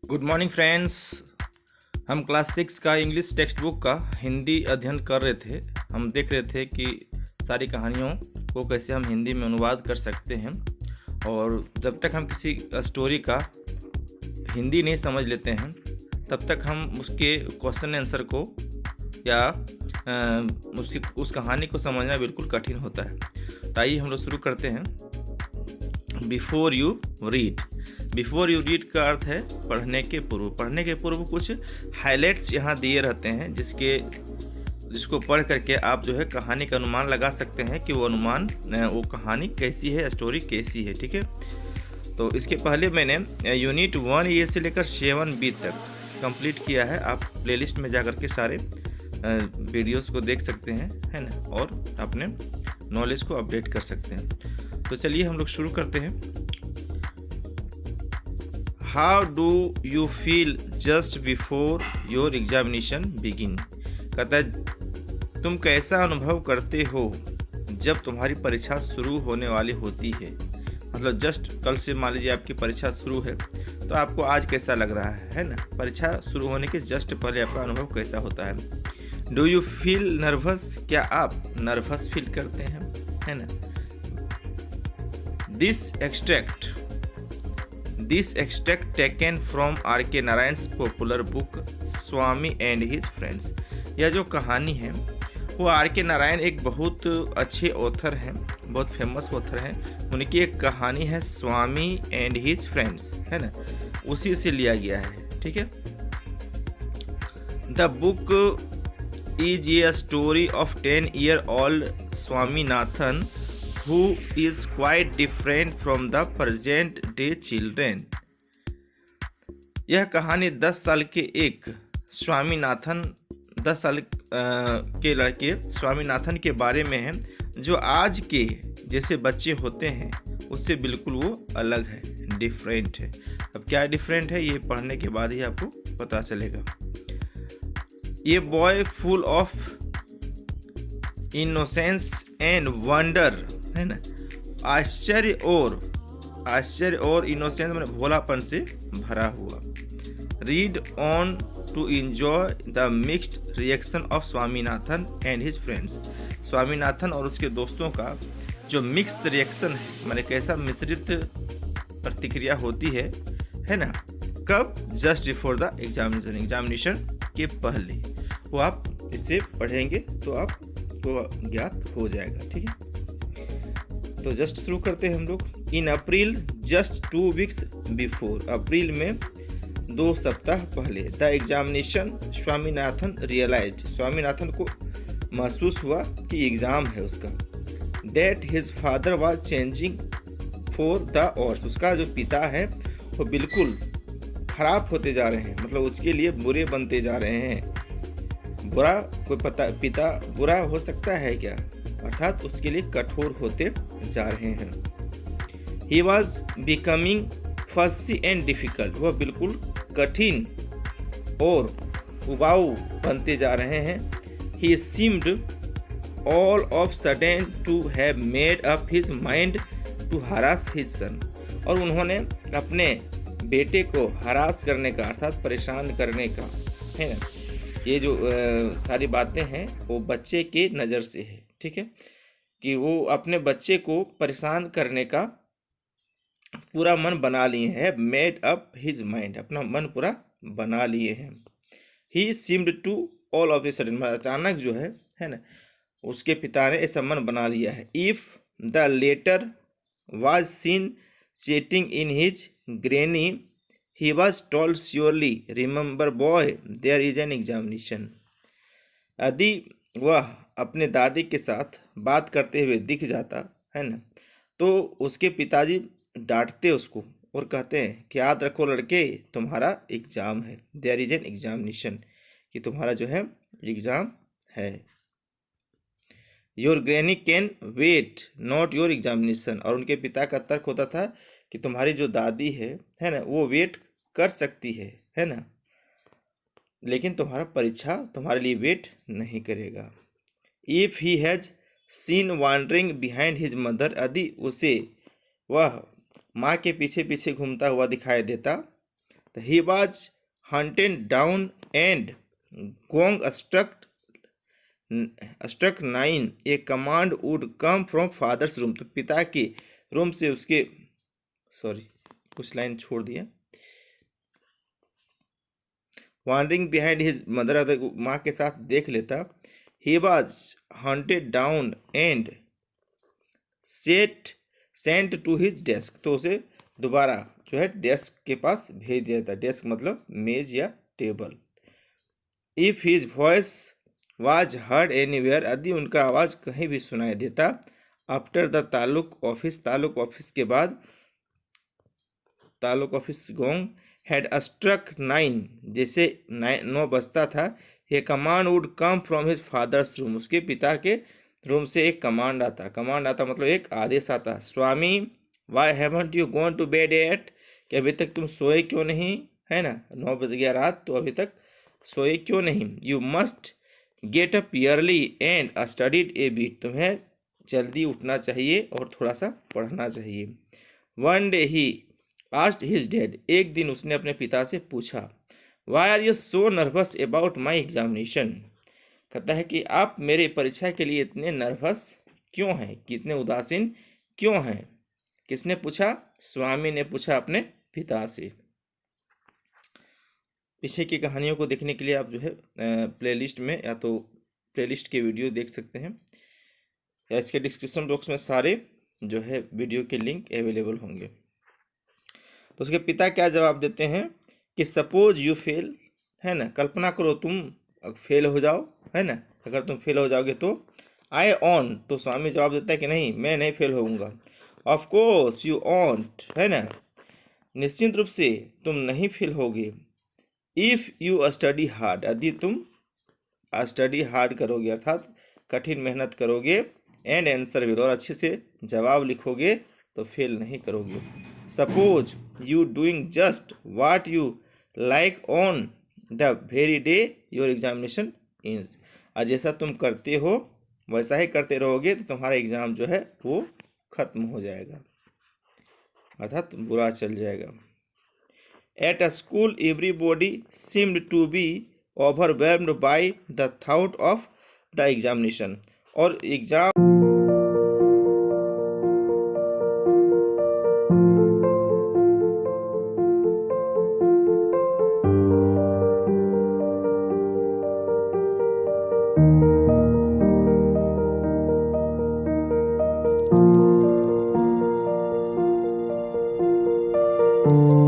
Good morning friends. हम class 6 का English text book का हिंदी अध्ययन कर रहे थे। हम देख रहे थे कि सारी कहानियों को कैसे हम हिंदी में अनुवाद कर सकते हैं, और जब तक हम किसी स्टोरी का हिंदी नहीं समझ लेते हैं तब तक हम उसके क्वेश्चन आंसर को या उस कहानी को समझना बिल्कुल कठिन होता है। तो आइए हम लोग शुरू करते हैं। Before you read. Before you read का अर्थ है पढ़ने के पूर्व। पढ़ने के पूर्व कुछ हाइलाइट्स यहाँ दिए रहते हैं जिसको पढ़ करके आप जो है कहानी का अनुमान लगा सकते हैं कि वो कहानी कैसी है, स्टोरी कैसी है। ठीक है, तो इसके पहले मैंने यूनिट 1A से लेकर 7B तक कंप्लीट किया है। आप प्लेलिस्ट में जाकर के सारे वीडियोस को देख सकते हैं, है ना, और अपने नॉलेज को अपडेट कर सकते हैं। तो चलिए हम लोग शुरू करते हैं। How do you feel just before your examination begin. कहता है तुम कैसा अनुभव करते हो जब तुम्हारी परीक्षा शुरू होने वाली होती है। मतलब जस्ट कल से मान लीजिए आपकी परीक्षा शुरू है, तो आपको आज कैसा लग रहा है ना। परीक्षा शुरू होने के जस्ट पहले आपका अनुभव कैसा होता है। Do you feel nervous. क्या आप नर्वस फील करते हैं, है ना। This extract taken from R.K. Narayan's popular book Swami and his friends. यह जो कहानी है वो R.K. नारायण एक बहुत अच्छे ऑथर हैं, बहुत फेमस ऑथर हैं। उनकी एक कहानी है स्वामी एंड हिज फ्रेंड्स, है ना, उसी से लिया गया है। ठीक है, the book is a story of 10-year-old Swaminathan who is quite different from the present day children। यह कहानी 10 साल के एक स्वामीनाथन 10 साल के लड़के स्वामीनाथन के बारे में है, जो आज के जैसे बच्चे होते हैं उससे बिल्कुल वो अलग है, डिफरेंट है। अब क्या डिफरेंट है ये पढ़ने के बाद ही आपको पता चलेगा। ये boy full of innocence and wonder, है ना, आश्चर्य और इनोसेंस मैंने भोलापन से भरा हुआ। Read on to enjoy the mixed reaction of Swaminathan and his friends. Swaminathan और उसके दोस्तों का जो मिक्स्ड रिएक्शन है, माने कैसा मिश्रित प्रतिक्रिया होती है ना। कब? जस्ट बिफोर द एग्जामिनेशन के पहले। वो आप इसे पढ़ेंगे तो आपको ज्ञात हो जाएगा। ठीक है, तो जस्ट शुरू करते हैं हम लोग। In April just 2 weeks before. April में 2 सप्ताह पहले। The examination Swaminathan realized. Swaminathan को महसूस हुआ कि एग्जाम है उसका। That his father was changing for the worse. उसका जो पिता है वो बिल्कुल खराब होते जा रहे हैं, मतलब उसके लिए बुरे बनते जा रहे हैं। बुरा कोई पिता बुरा हो सकता है क्या, अर्थात उसके लिए कठोर होते जा रहे हैं। He was becoming fussy and difficult। वह बिल्कुल कठिन और उबाऊ बनते जा रहे हैं। He seemed all of sudden to have made up his mind to harass his son। और उन्होंने अपने बेटे को हरास करने का, अर्थात परेशान करने का, है ना। ये जो सारी बातें हैं वो बच्चे के नज़र से है। ठीक है, कि वो अपने बच्चे को परेशान करने का पूरा मन बना लिए हैं। मेड अप हिज माइंड, अपना मन पूरा बना लिए हैं। He seemed to all of a sudden, अचानक जो है ना, उसके पिता ने ऐसा मन बना लिया है। If the latter was seen chatting in his granny he was told surely remember boy there is an examination. यदि वह अपने दादी के साथ बात करते हुए दिख जाता है ना, तो उसके पिताजी डांटते उसको और कहते हैं कि याद रखो लड़के, तुम्हारा एग्ज़ाम है। देयर इज एन एग्जामिनेशन, कि तुम्हारा जो है एग्ज़ाम है। Your granny can wait not your examination. और उनके पिता का तर्क होता था कि तुम्हारी जो दादी है ना, वो वेट कर सकती है ना, लेकिन तुम्हारा परीक्षा तुम्हारे लिए वेट नहीं करेगा। If he has seen wandering behind his mother. यदि उसे वह माँ के पीछे पीछे घूमता हुआ दिखाई देता He was hunted down and Gong struck 9. A command would come from father's room. तो पिता के रूम से उसके कुछ लाइन छोड़ दिया. Wandering behind his mother, अगर माँ के साथ देख लेता. He was hunted down and sent to his desk. तो उसे दोबारा जो है डेस्क के पास भेज दिया था. डेस्क मतलब मेज या table. If his voice was heard anywhere, यदि उनका आवाज कहीं भी सुनाई देता. आफ्टर द तालुक ऑफिस के बाद, taluk office gong had struck 9, जैसे 9 बजता था. ये command would come from his father's room, उसके पिता के रूम से एक कमांड आता मतलब एक आदेश आता. Swami, why haven't you gone to bed at, कि अभी तक तुम सोए क्यों नहीं, है ना. 9 बज गया रात, तो अभी तक सोए क्यों नहीं. You must get up early and studied a bit, तुम्हें जल्दी उठना चाहिए और थोड़ा सा पढ़ना चाहिए. One day he asked his dad, एक दिन उसने अपने पिता से पूछा. Why are you so nervous about my examination, कहता है कि आप मेरे परीक्षा के लिए इतने नर्वस क्यों हैं, कितने उदासीन क्यों हैं. किसने पूछा? स्वामी ने पूछा अपने पिता से. पीछे की कहानियों को देखने के लिए आप जो है प्लेलिस्ट में या तो प्लेलिस्ट के वीडियो देख सकते हैं, या इसके डिस्क्रिप्शन बॉक्स में सारे जो है वीडियो के लिंक अवेलेबल होंगे. तो उसके पिता क्या जवाब देते हैं कि सपोज यू फेल, है ना, कल्पना करो तुम फेल हो जाओ, है ना, अगर तुम फेल हो जाओगे तो. आई ऑन, तो स्वामी जवाब देता है कि नहीं, मैं नहीं फेल होऊंगा. ऑफ कोर्स यू ऑन्ट, है ना, निश्चित रूप से तुम नहीं फेल होगे. इफ यू स्टडी हार्ड, यदि तुम स्टडी हार्ड करोगे अर्थात कठिन मेहनत करोगे. एंड आंसर विल, और अच्छे से जवाब लिखोगे तो फेल नहीं करोगे. Suppose you doing just what you like on the very day your examination इन्स, और जैसा तुम करते हो वैसा ही करते रहोगे तो तुम्हारा एग्जाम जो है वो खत्म हो जाएगा, अर्थात बुरा चल जाएगा. At a school everybody seemed to be overwhelmed by the thought of the examination, और एग्जाम thank you